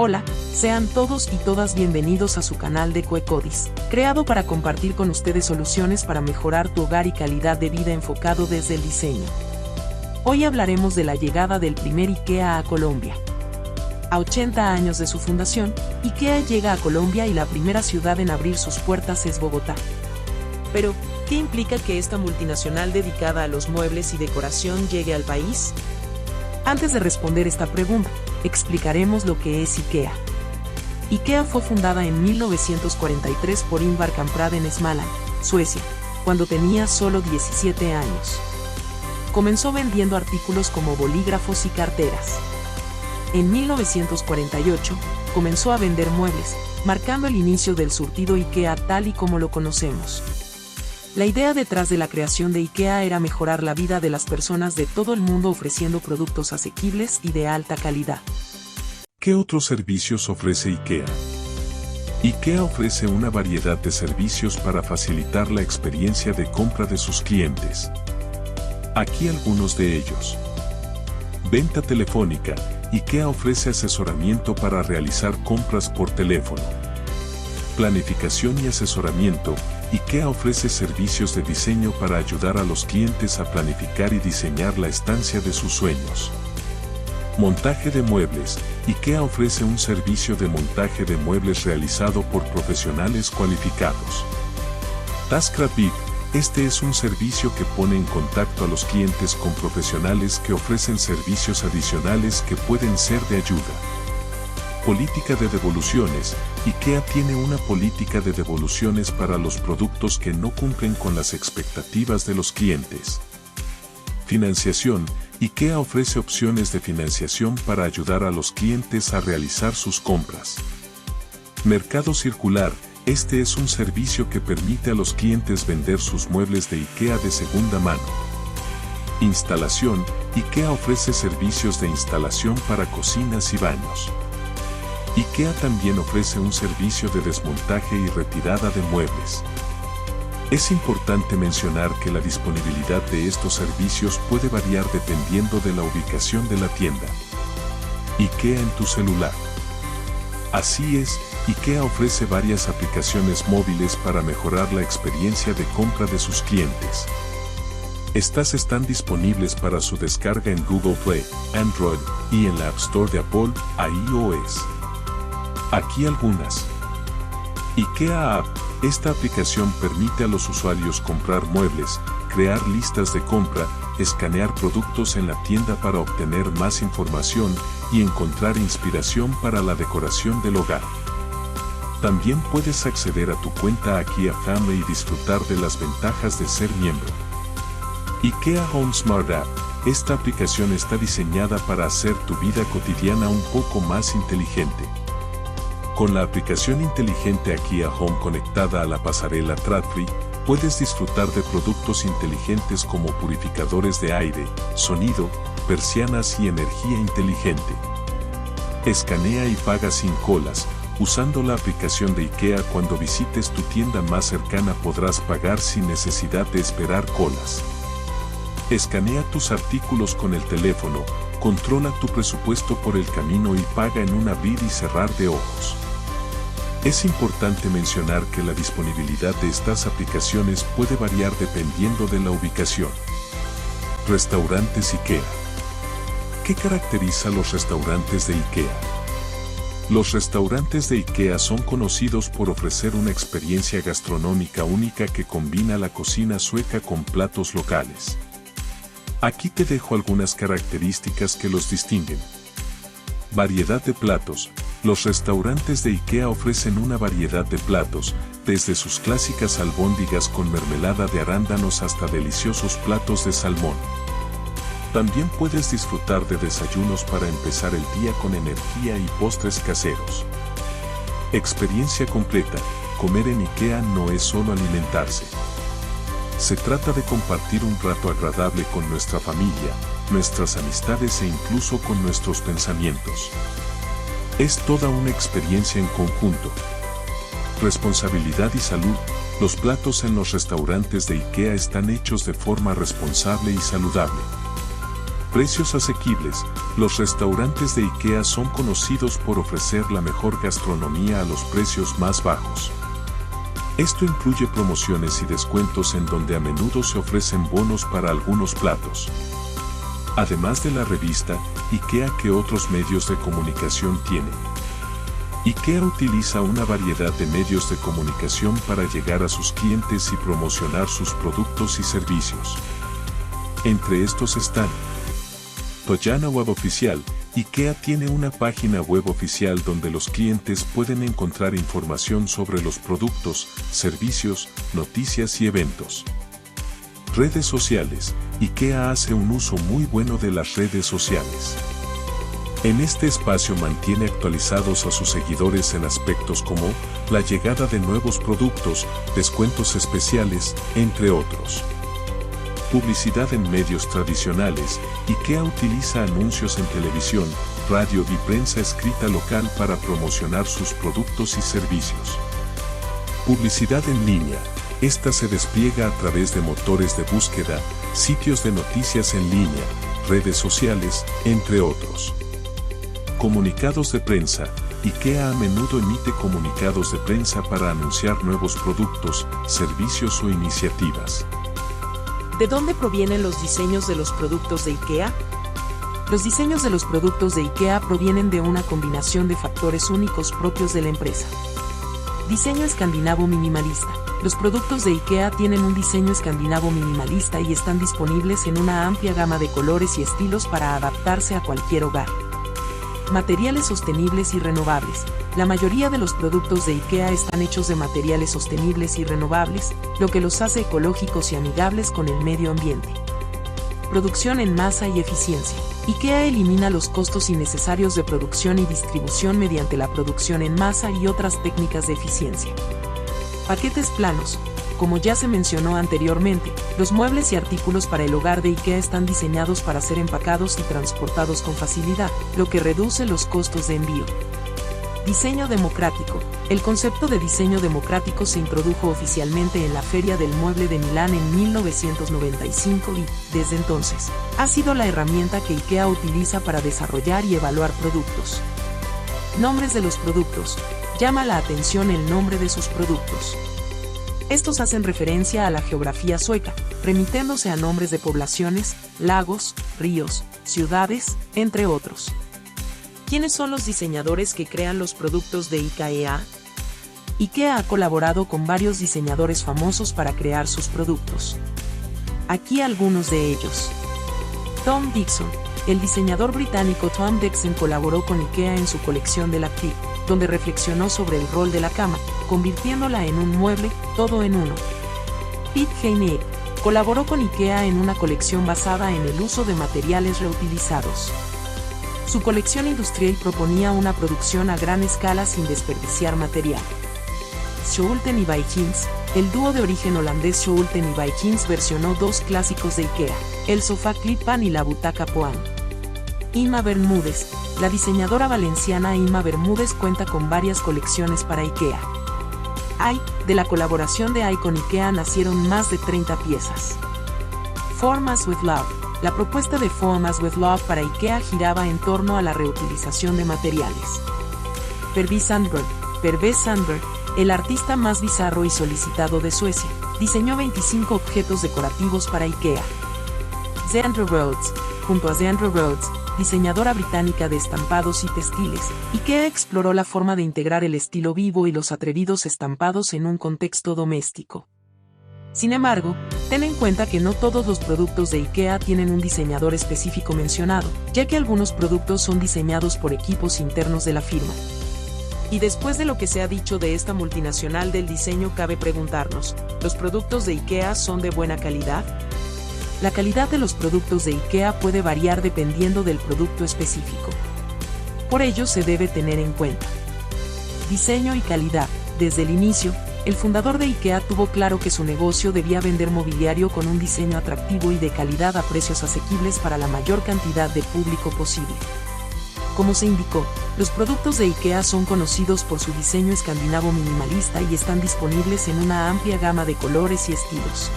Hola, sean todos y todas bienvenidos a su canal de Coecodis, creado para compartir con ustedes soluciones para mejorar tu hogar y calidad de vida enfocado desde el diseño. Hoy hablaremos de la llegada del primer IKEA a Colombia. A 80 años de su fundación, IKEA llega a Colombia y la primera ciudad en abrir sus puertas es Bogotá. Pero, ¿qué implica que esta multinacional dedicada a los muebles y decoración llegue al país? Antes de responder esta pregunta, explicaremos lo que es IKEA. IKEA fue fundada en 1943 por Ingvar Kamprad en Småland, Suecia, cuando tenía solo 17 años. Comenzó vendiendo artículos como bolígrafos y carteras. En 1948, comenzó a vender muebles, marcando el inicio del surtido IKEA tal y como lo conocemos. La idea detrás de la creación de IKEA era mejorar la vida de las personas de todo el mundo ofreciendo productos asequibles y de alta calidad. ¿Qué otros servicios ofrece IKEA? IKEA ofrece una variedad de servicios para facilitar la experiencia de compra de sus clientes. Aquí algunos de ellos. Venta telefónica. IKEA ofrece asesoramiento para realizar compras por teléfono. Planificación y asesoramiento. IKEA ofrece servicios de diseño para ayudar a los clientes a planificar y diseñar la estancia de sus sueños. Montaje de muebles. IKEA ofrece un servicio de montaje de muebles realizado por profesionales cualificados. TaskRabbit. Este es un servicio que pone en contacto a los clientes con profesionales que ofrecen servicios adicionales que pueden ser de ayuda. Política de devoluciones. IKEA tiene una política de devoluciones para los productos que no cumplen con las expectativas de los clientes. Financiación. IKEA ofrece opciones de financiación para ayudar a los clientes a realizar sus compras. Mercado circular. Este es un servicio que permite a los clientes vender sus muebles de IKEA de segunda mano. Instalación. IKEA ofrece servicios de instalación para cocinas y baños. IKEA también ofrece un servicio de desmontaje y retirada de muebles. Es importante mencionar que la disponibilidad de estos servicios puede variar dependiendo de la ubicación de la tienda. IKEA en tu celular. Así es, IKEA ofrece varias aplicaciones móviles para mejorar la experiencia de compra de sus clientes. Estas están disponibles para su descarga en Google Play, Android y en la App Store de Apple, iOS. Aquí algunas. IKEA App. Esta aplicación permite a los usuarios comprar muebles, crear listas de compra, escanear productos en la tienda para obtener más información y encontrar inspiración para la decoración del hogar. También puedes acceder a tu cuenta IKEA Family y disfrutar de las ventajas de ser miembro. IKEA Home Smart App. Esta aplicación está diseñada para hacer tu vida cotidiana un poco más inteligente. Con la aplicación inteligente IKEA Home conectada a la pasarela Tradfri, puedes disfrutar de productos inteligentes como purificadores de aire, sonido, persianas y energía inteligente. Escanea y paga sin colas. Usando la aplicación de IKEA cuando visites tu tienda más cercana podrás pagar sin necesidad de esperar colas. Escanea tus artículos con el teléfono, controla tu presupuesto por el camino y paga en un abrir y cerrar de ojos. Es importante mencionar que la disponibilidad de estas aplicaciones puede variar dependiendo de la ubicación. Restaurantes IKEA. ¿Qué caracteriza a los restaurantes de IKEA? Los restaurantes de IKEA son conocidos por ofrecer una experiencia gastronómica única que combina la cocina sueca con platos locales. Aquí te dejo algunas características que los distinguen. Variedad de platos. Los restaurantes de IKEA ofrecen una variedad de platos, desde sus clásicas albóndigas con mermelada de arándanos hasta deliciosos platos de salmón. También puedes disfrutar de desayunos para empezar el día con energía y postres caseros. Experiencia completa. Comer en IKEA no es solo alimentarse. Se trata de compartir un rato agradable con nuestra familia, nuestras amistades e incluso con nuestros pensamientos. Es toda una experiencia en conjunto. Responsabilidad y salud. Los platos en los restaurantes de IKEA están hechos de forma responsable y saludable. Precios asequibles. Los restaurantes de IKEA son conocidos por ofrecer la mejor gastronomía a los precios más bajos. Esto incluye promociones y descuentos en donde a menudo se ofrecen bonos para algunos platos. Además de la revista IKEA que otros medios de comunicación tienen. IKEA utiliza una variedad de medios de comunicación para llegar a sus clientes y promocionar sus productos y servicios. Entre estos están Tojana Web Oficial. IKEA tiene una página web oficial donde los clientes pueden encontrar información sobre los productos, servicios, noticias y eventos. Redes sociales. IKEA hace un uso muy bueno de las redes sociales. En este espacio mantiene actualizados a sus seguidores en aspectos como la llegada de nuevos productos, descuentos especiales, entre otros. Publicidad en medios tradicionales. IKEA utiliza anuncios en televisión, radio y prensa escrita local para promocionar sus productos y servicios. Publicidad en línea. Esta se despliega a través de motores de búsqueda, sitios de noticias en línea, redes sociales, entre otros. Comunicados de prensa. IKEA a menudo emite comunicados de prensa para anunciar nuevos productos, servicios o iniciativas. ¿De dónde provienen los diseños de los productos de IKEA? Los diseños de los productos de IKEA provienen de una combinación de factores únicos propios de la empresa. Diseño escandinavo minimalista. Los productos de IKEA tienen un diseño escandinavo minimalista y están disponibles en una amplia gama de colores y estilos para adaptarse a cualquier hogar. Materiales sostenibles y renovables. La mayoría de los productos de IKEA están hechos de materiales sostenibles y renovables, lo que los hace ecológicos y amigables con el medio ambiente. Producción en masa y eficiencia. IKEA elimina los costos innecesarios de producción y distribución mediante la producción en masa y otras técnicas de eficiencia. Paquetes planos. Como ya se mencionó anteriormente, los muebles y artículos para el hogar de IKEA están diseñados para ser empacados y transportados con facilidad, lo que reduce los costos de envío. Diseño democrático. El concepto de diseño democrático se introdujo oficialmente en la Feria del Mueble de Milán en 1995 y, desde entonces, ha sido la herramienta que IKEA utiliza para desarrollar y evaluar productos. Nombres de los productos. Llama la atención el nombre de sus productos. Estos hacen referencia a la geografía sueca, remitiéndose a nombres de poblaciones, lagos, ríos, ciudades, entre otros. ¿Quiénes son los diseñadores que crean los productos de IKEA? IKEA ha colaborado con varios diseñadores famosos para crear sus productos. Aquí algunos de ellos. Tom Dixon. El diseñador británico Tom Dixon colaboró con IKEA en su colección de la Crib, donde reflexionó sobre el rol de la cama, convirtiéndola en un mueble, todo en uno. Pete Heineck colaboró con IKEA en una colección basada en el uso de materiales reutilizados. Su colección industrial proponía una producción a gran escala sin desperdiciar material. Schouten y Vikings. El dúo de origen holandés Schouten y Vikings versionó dos clásicos de IKEA, el sofá Klippan y la butaca Poam. Inma Bermúdez. La diseñadora valenciana Inma Bermúdez cuenta con varias colecciones para IKEA. De la colaboración de con IKEA nacieron más de 30 piezas. Formas with Love. La propuesta de Formas with Love para IKEA giraba en torno a la reutilización de materiales. Pervé Sandberg, el artista más bizarro y solicitado de Suecia, diseñó 25 objetos decorativos para IKEA. Zandra Rhodes. Junto a Zandra Rhodes, diseñadora británica de estampados y textiles, IKEA exploró la forma de integrar el estilo vivo y los atrevidos estampados en un contexto doméstico. Sin embargo, ten en cuenta que no todos los productos de IKEA tienen un diseñador específico mencionado, ya que algunos productos son diseñados por equipos internos de la firma. Y después de lo que se ha dicho de esta multinacional del diseño, cabe preguntarnos, ¿los productos de IKEA son de buena calidad? La calidad de los productos de IKEA puede variar dependiendo del producto específico. Por ello se debe tener en cuenta. Diseño y calidad. Desde el inicio, el fundador de IKEA tuvo claro que su negocio debía vender mobiliario con un diseño atractivo y de calidad a precios asequibles para la mayor cantidad de público posible. Como se indicó, los productos de IKEA son conocidos por su diseño escandinavo minimalista y están disponibles en una amplia gama de colores y estilos.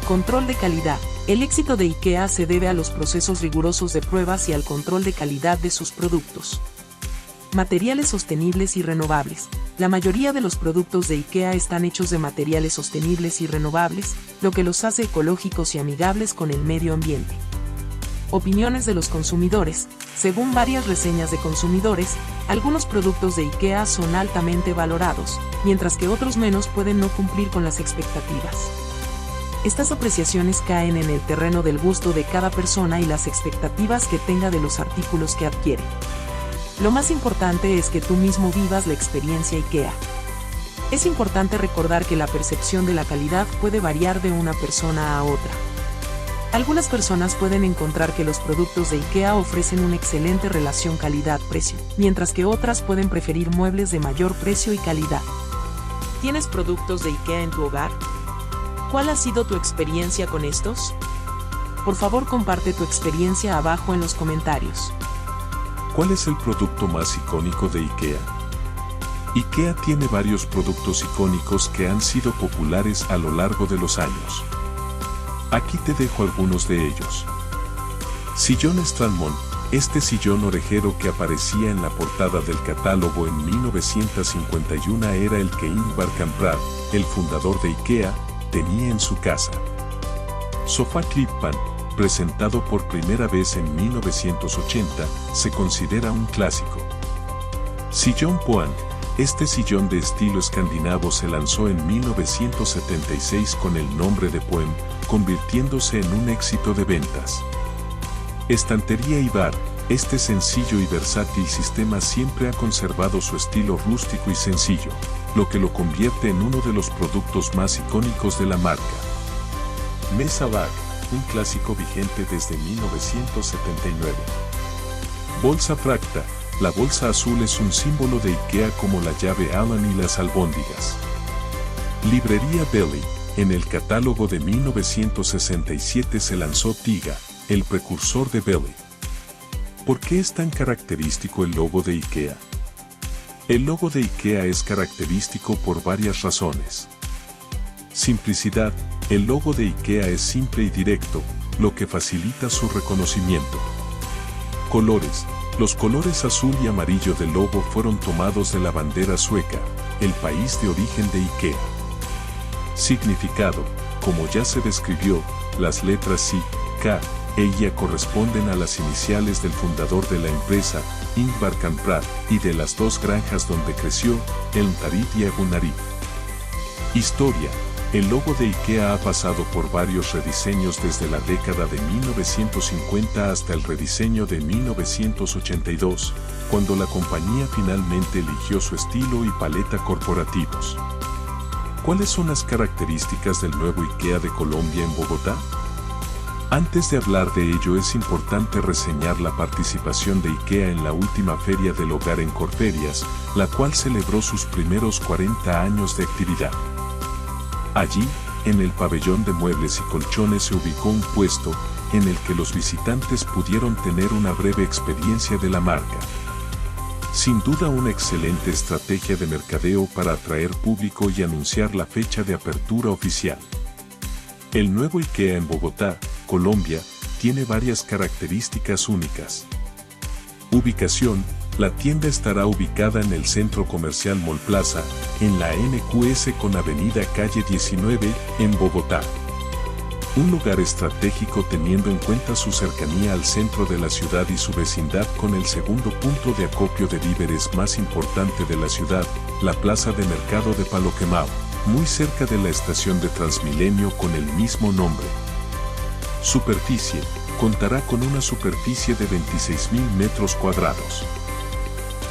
Control de calidad. El éxito de IKEA se debe a los procesos rigurosos de pruebas y al control de calidad de sus productos. Materiales sostenibles y renovables. La mayoría de los productos de IKEA están hechos de materiales sostenibles y renovables, lo que los hace ecológicos y amigables con el medio ambiente. Opiniones de los consumidores. Según varias reseñas de consumidores, algunos productos de IKEA son altamente valorados, mientras que otros menos pueden no cumplir con las expectativas. Estas apreciaciones caen en el terreno del gusto de cada persona y las expectativas que tenga de los artículos que adquiere. Lo más importante es que tú mismo vivas la experiencia IKEA. Es importante recordar que la percepción de la calidad puede variar de una persona a otra. Algunas personas pueden encontrar que los productos de IKEA ofrecen una excelente relación calidad-precio, mientras que otras pueden preferir muebles de mayor precio y calidad. ¿Tienes productos de IKEA en tu hogar? ¿Cuál ha sido tu experiencia con estos? Por favor, comparte tu experiencia abajo en los comentarios. ¿Cuál es el producto más icónico de IKEA? IKEA tiene varios productos icónicos que han sido populares a lo largo de los años. Aquí te dejo algunos de ellos. Sillón Strandmon. Este sillón orejero que aparecía en la portada del catálogo en 1951 era el que Ingvar Kamprad, el fundador de IKEA, tenía en su casa. Sofá Klippan, presentado por primera vez en 1980, se considera un clásico. Sillón Poan. Este sillón de estilo escandinavo se lanzó en 1976 con el nombre de Poem, convirtiéndose en un éxito de ventas. Estantería Ibar. Este sencillo y versátil sistema siempre ha conservado su estilo rústico y sencillo, lo que lo convierte en uno de los productos más icónicos de la marca. Mesa Bag, un clásico vigente desde 1979. Bolsa Fracta. La bolsa azul es un símbolo de IKEA como la llave Allen y las albóndigas. Librería Belly. En el catálogo de 1967 se lanzó Tiga, el precursor de Belly. ¿Por qué es tan característico el logo de IKEA? El logo de IKEA es característico por varias razones. Simplicidad. El logo de IKEA es simple y directo, lo que facilita su reconocimiento. Colores. Los colores azul y amarillo del logo fueron tomados de la bandera sueca, el país de origen de IKEA. Significado. Como ya se describió, las letras I, K, e I corresponden a las iniciales del fundador de la empresa, Ingvar Kamprad, y de las dos granjas donde creció, Elmtaryd y Agunnaryd. Historia. El logo de IKEA ha pasado por varios rediseños desde la década de 1950 hasta el rediseño de 1982, cuando la compañía finalmente eligió su estilo y paleta corporativos. ¿Cuáles son las características del nuevo IKEA de Colombia en Bogotá? Antes de hablar de ello es importante reseñar la participación de IKEA en la última Feria del Hogar en Corferias, la cual celebró sus primeros 40 años de actividad. Allí, en el pabellón de muebles y colchones se ubicó un puesto, en el que los visitantes pudieron tener una breve experiencia de la marca. Sin duda una excelente estrategia de mercadeo para atraer público y anunciar la fecha de apertura oficial. El nuevo IKEA en Bogotá, Colombia, tiene varias características únicas. Ubicación. La tienda estará ubicada en el Centro Comercial Mall Plaza, en la NQS con Avenida Calle 19, en Bogotá. Un lugar estratégico teniendo en cuenta su cercanía al centro de la ciudad y su vecindad con el segundo punto de acopio de víveres más importante de la ciudad, la Plaza de Mercado de Palo Quemado, muy cerca de la estación de Transmilenio con el mismo nombre. Superficie. Contará con una superficie de 26.000 metros cuadrados.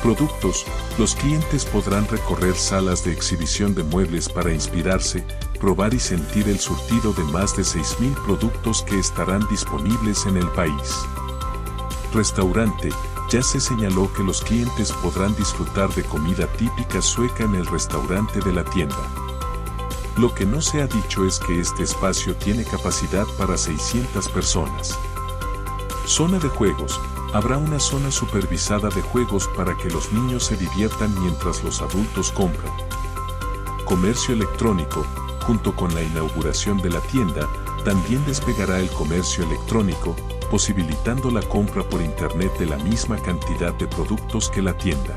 Productos. Los clientes podrán recorrer salas de exhibición de muebles para inspirarse, probar y sentir el surtido de más de 6.000 productos que estarán disponibles en el país. Restaurante. Ya se señaló que los clientes podrán disfrutar de comida típica sueca en el restaurante de la tienda. Lo que no se ha dicho es que este espacio tiene capacidad para 600 personas. Zona de juegos. Habrá una zona supervisada de juegos para que los niños se diviertan mientras los adultos compran. Comercio electrónico. Junto con la inauguración de la tienda, También despegará el comercio electrónico, posibilitando la compra por Internet de la misma cantidad de productos que la tienda.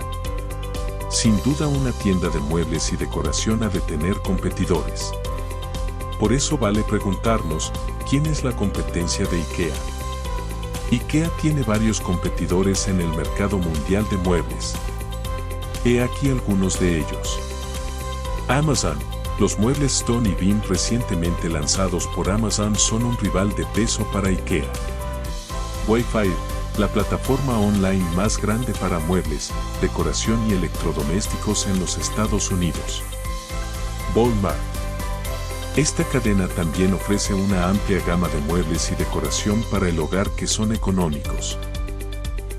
Sin duda, una tienda de muebles y decoración ha de tener competidores. Por eso vale preguntarnos, ¿quién es la competencia de IKEA? IKEA tiene varios competidores en el mercado mundial de muebles. He aquí algunos de ellos. Amazon. Los muebles Stone y Beam recientemente lanzados por Amazon son un rival de peso para IKEA. Wayfair, la plataforma online más grande para muebles, decoración y electrodomésticos en los Estados Unidos. Walmart. Esta cadena también ofrece una amplia gama de muebles y decoración para el hogar que son económicos.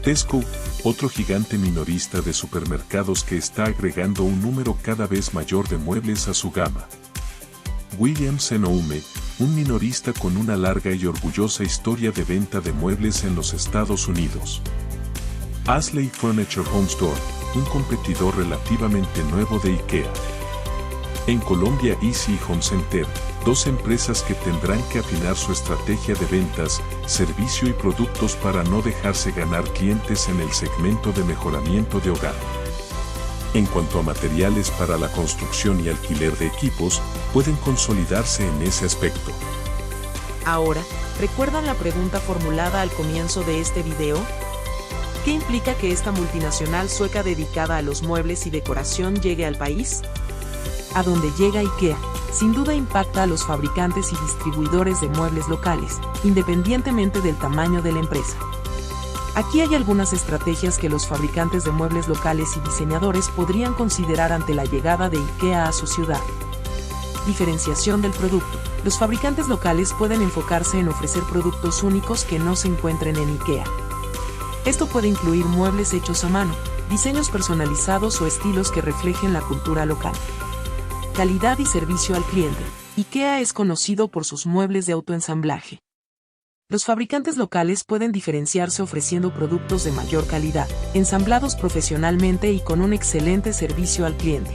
Tesco, otro gigante minorista de supermercados que está agregando un número cada vez mayor de muebles a su gama. Williams-Sonoma, un minorista con una larga y orgullosa historia de venta de muebles en los Estados Unidos. Ashley Furniture Home Store, un competidor relativamente nuevo de IKEA. En Colombia, Easy Home Center, dos empresas que tendrán que afinar su estrategia de ventas, servicio y productos para no dejarse ganar clientes en el segmento de mejoramiento de hogar. En cuanto a materiales para la construcción y alquiler de equipos, pueden consolidarse en ese aspecto. Ahora, ¿recuerdan la pregunta formulada al comienzo de este video? ¿Qué implica que esta multinacional sueca dedicada a los muebles y decoración llegue al país? A donde llega IKEA, sin duda impacta a los fabricantes y distribuidores de muebles locales, independientemente del tamaño de la empresa. Aquí hay algunas estrategias que los fabricantes de muebles locales y diseñadores podrían considerar ante la llegada de IKEA a su ciudad. Diferenciación del producto. Los fabricantes locales pueden enfocarse en ofrecer productos únicos que no se encuentren en IKEA. Esto puede incluir muebles hechos a mano, diseños personalizados o estilos que reflejen la cultura local. Calidad y servicio al cliente. IKEA es conocido por sus muebles de autoensamblaje. Los fabricantes locales pueden diferenciarse ofreciendo productos de mayor calidad, ensamblados profesionalmente y con un excelente servicio al cliente.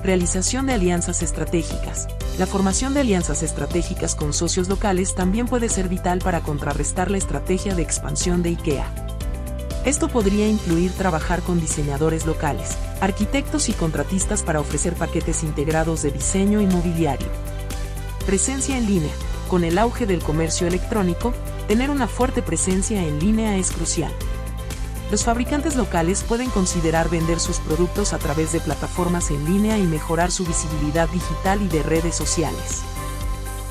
Realización de alianzas estratégicas. La formación de alianzas estratégicas con socios locales también puede ser vital para contrarrestar la estrategia de expansión de IKEA. Esto podría incluir trabajar con diseñadores locales, arquitectos y contratistas para ofrecer paquetes integrados de diseño y mobiliario. Presencia en línea. Con el auge del comercio electrónico, tener una fuerte presencia en línea es crucial. Los fabricantes locales pueden considerar vender sus productos a través de plataformas en línea y mejorar su visibilidad digital y de redes sociales.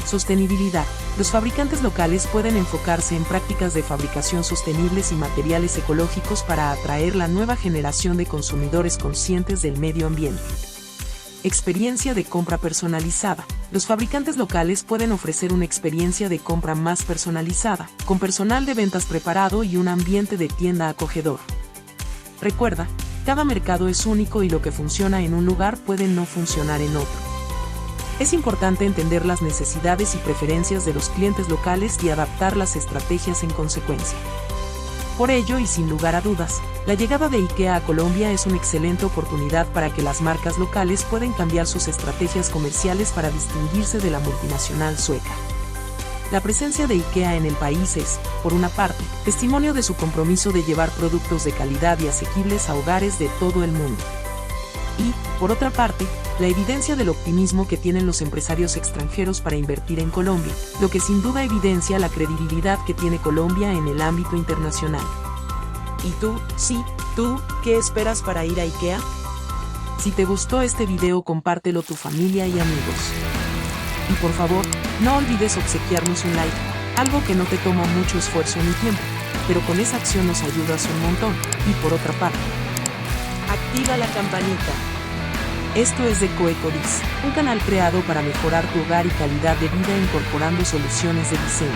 Sostenibilidad. Los fabricantes locales pueden enfocarse en prácticas de fabricación sostenibles y materiales ecológicos para atraer la nueva generación de consumidores conscientes del medio ambiente. Experiencia de compra personalizada. Los fabricantes locales pueden ofrecer una experiencia de compra más personalizada, con personal de ventas preparado y un ambiente de tienda acogedor. Recuerda, cada mercado es único y lo que funciona en un lugar puede no funcionar en otro. Es importante entender las necesidades y preferencias de los clientes locales y adaptar las estrategias en consecuencia. Por ello, y sin lugar a dudas, la llegada de IKEA a Colombia es una excelente oportunidad para que las marcas locales puedan cambiar sus estrategias comerciales para distinguirse de la multinacional sueca. La presencia de IKEA en el país es, por una parte, testimonio de su compromiso de llevar productos de calidad y asequibles a hogares de todo el mundo. Y, por otra parte, la evidencia del optimismo que tienen los empresarios extranjeros para invertir en Colombia, lo que sin duda evidencia la credibilidad que tiene Colombia en el ámbito internacional. ¿Y tú, qué esperas para ir a IKEA? Si te gustó este video, compártelo a tu familia y amigos. Y por favor, no olvides obsequiarnos un like, algo que no te toma mucho esfuerzo ni tiempo, pero con esa acción nos ayudas un montón. Y por otra parte, activa la campanita. Esto es de Coecodis, un canal creado para mejorar tu hogar y calidad de vida incorporando soluciones de diseño.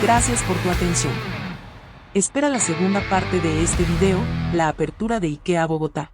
Gracias por tu atención. Espera la segunda parte de este video, la apertura de IKEA Bogotá.